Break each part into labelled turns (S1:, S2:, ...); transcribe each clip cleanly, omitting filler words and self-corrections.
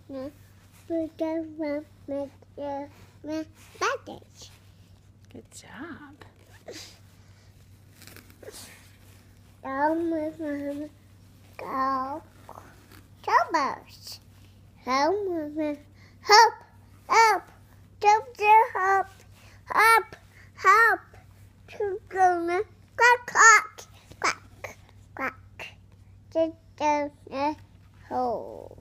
S1: gonna put the with your bandage.
S2: Good job.
S1: Down with Mama. Go. Showboats. Home with Hop. Up. Jump the hop. Hop. Hop. To gonna quack quack. Quack. Quack. Just down the hole.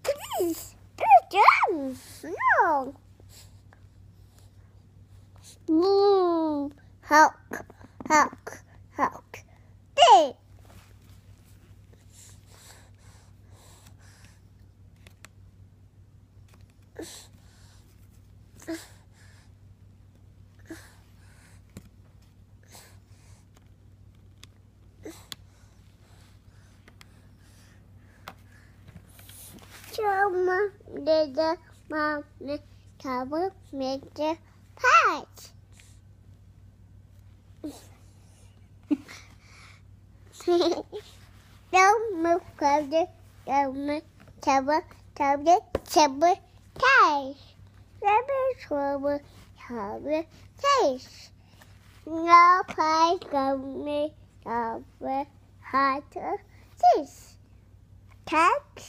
S1: Please. Good job. No. Move. Hulk. Hulk. Hulk. Dig. Mama did the mom cover make the patch. Don't move closer, don't move cover ties. Rubber trouble, cover face. No play gummy, cover hotter face. Tack.